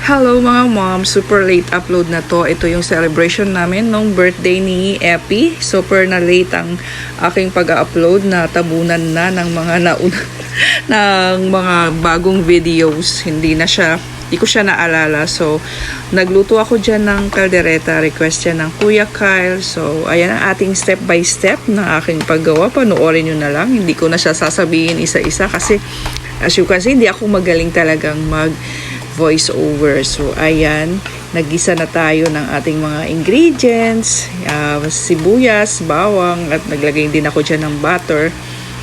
Hello mga mom, super late upload na to. Ito yung celebration namin nung birthday ni Epi. Super na late ang aking pag-upload, na tabunan na ng mga ng mga bagong videos. Hindi ko siya naalala. So, nagluto ako dyan ng kaldereta. Request yan ng Kuya Kyle. So, ayan ang ating step by step ng aking paggawa. Panoorin nyo na lang. Hindi ko na siya sasabihin isa-isa kasi as you can see, hindi ako magaling talagang voice over. So, ayan, naggisa na tayo ng ating mga ingredients, sibuyas, bawang, at naglagay din ako dyan ng butter.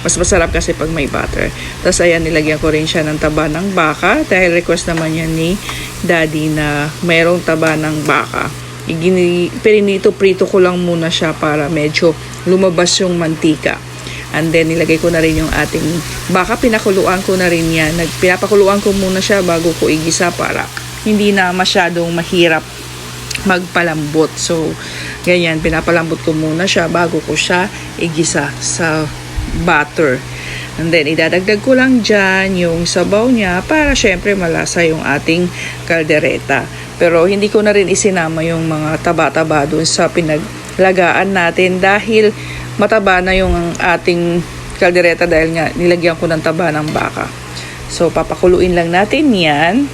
Mas masarap kasi pag may butter. Tapos, ayan, nilagyan ko rin siya ng taba ng baka dahil request naman yan ni Daddy na mayroong taba ng baka. Prito ko lang muna siya para medyo lumabas yung mantika. And then, nilagay ko na rin yung ating baka. Pinakuluan ko na rin yan. Pinapakuluan ko muna siya bago ko igisa para hindi na masyadong mahirap magpalambot. So, ganyan. Pinapalambot ko muna siya bago ko siya igisa sa butter. And then, idadagdag ko lang dyan yung sabaw niya para syempre malasa yung ating kaldereta. Pero, hindi ko na rin isinama yung mga taba-taba dun sa pinaglagaan natin dahil mataba na yung ating kaldereta dahil nga nilagyan ko ng taba ng baka. So, papakuluin lang natin yan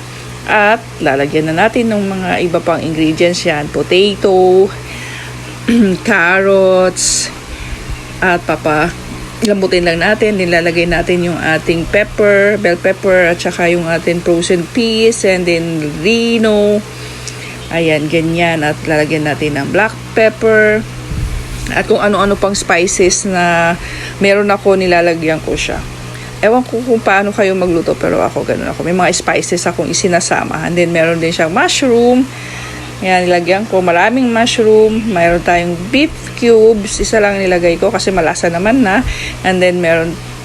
at lalagyan na natin ng mga iba pang ingredients yan. Potato, carrots, at lambutin lang natin. Nilalagay natin yung ating pepper, bell pepper, at saka yung ating frozen peas, and then rino. Ayan, ganyan. At lalagyan natin ng black pepper. At kung ano-ano pang spices na meron ako, nilalagyan ko siya. Ewan ko kung paano kayo magluto, pero ako ganun ako. May mga spices akong isinasama. And then meron din siyang mushroom. Yan, nilagyan ko maraming mushroom. Mayroon tayong beef cubes. Isa lang nilagay ko kasi malasa naman na. And then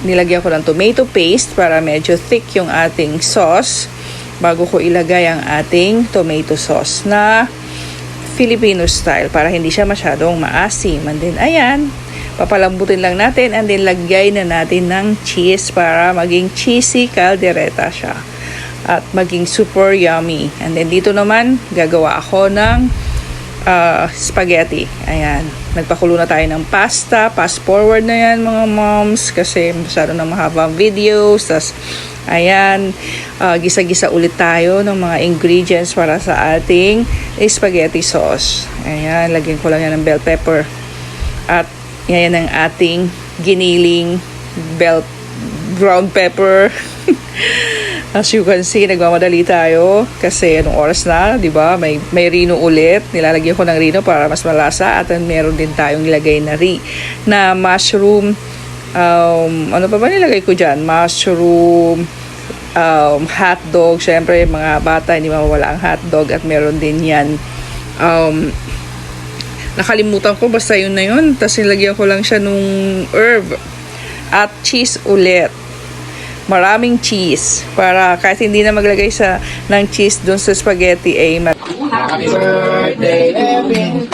nilagyan ko ng tomato paste para medyo thick yung ating sauce bago ko ilagay ang ating tomato sauce na Filipino style para hindi siya masyadong maasim. And then, ayan, papalambutin lang natin and then lagay na natin ng cheese para maging cheesy caldereta siya at maging super yummy. And then, dito naman, gagawa ako ng spaghetti. Ayan, nagpakulo na tayo ng pasta. Fast forward na yan mga moms kasi masyado na mahaba ang videos. Tas, ayan, gisa-gisa ulit tayo ng mga ingredients para sa ating spaghetti sauce. Ayan, lagyan ko lang yan ng bell pepper. At yan ang ating giniling ground pepper. As you can see, nagmamadali tayo kasi anong oras na, di ba? May rino ulit. Nilalagyan ko ng rino para mas malasa at meron din tayong nilagay na mushroom. Ano pa ba nilagay ko dyan? Mushroom, hotdog. Syempre, mga bata, hindi mawawala ang hotdog. At meron din yan. Nakalimutan ko, basta yun na yun. Tapos nilagyan ko lang siya nung herb. At cheese ulit. Maraming cheese. Para kahit hindi na maglagay ng cheese dun sa spaghetti, Happy birthday, Epi.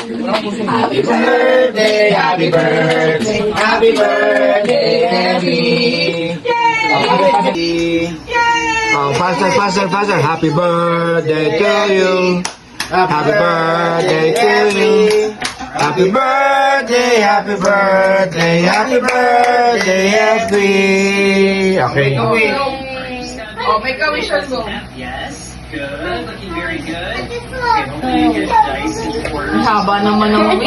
Happy birthday, happy birthday, happy birthday, Epi. Oh, faster. Happy birthday to you. Happy birthday to you. Happy birthday, happy birthday, happy birthday, Epi. Okay. Oh, make a wish or go. Yes. Good. Looking very good. Okay, hopefully you get dice in quarters. Haba naman ng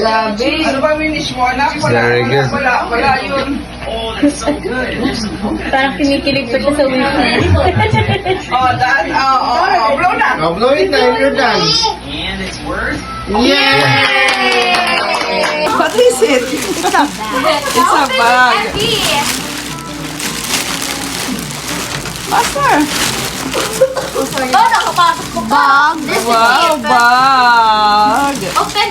grabe. Ano ba wish mo? Anak, Very good. Wala yun. Oh, that's so good. Parang kinikilig pa siya sa wish. Oh, that, blow na. Oh, blow it now, you're done. And it's worth. Yay! What is it? It's a bag. Faster. Oh, nakapasok ko bag. Wow, bag. Open.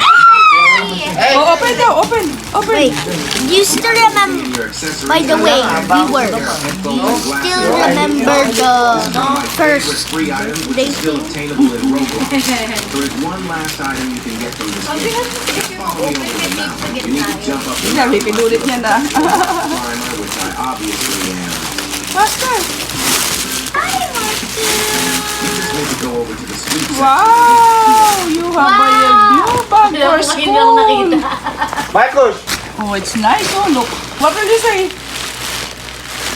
Oh, open daw, open. Wait, you still remember, by the way, viewers, do you still remember the first day? Still obtainable in Roblox. There is one last item you can get from this game. Follow me over the map. You need to jump up and Sabi, pinulit niya na. climber, which I obviously am. Faster. I want to. You just need to go to the sweet section. Wow! You have a new bag for Hindi ako nakita. school. Marcos! Oh, it's nice. Oh, look. What will you say?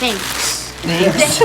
Thanks. Thanks.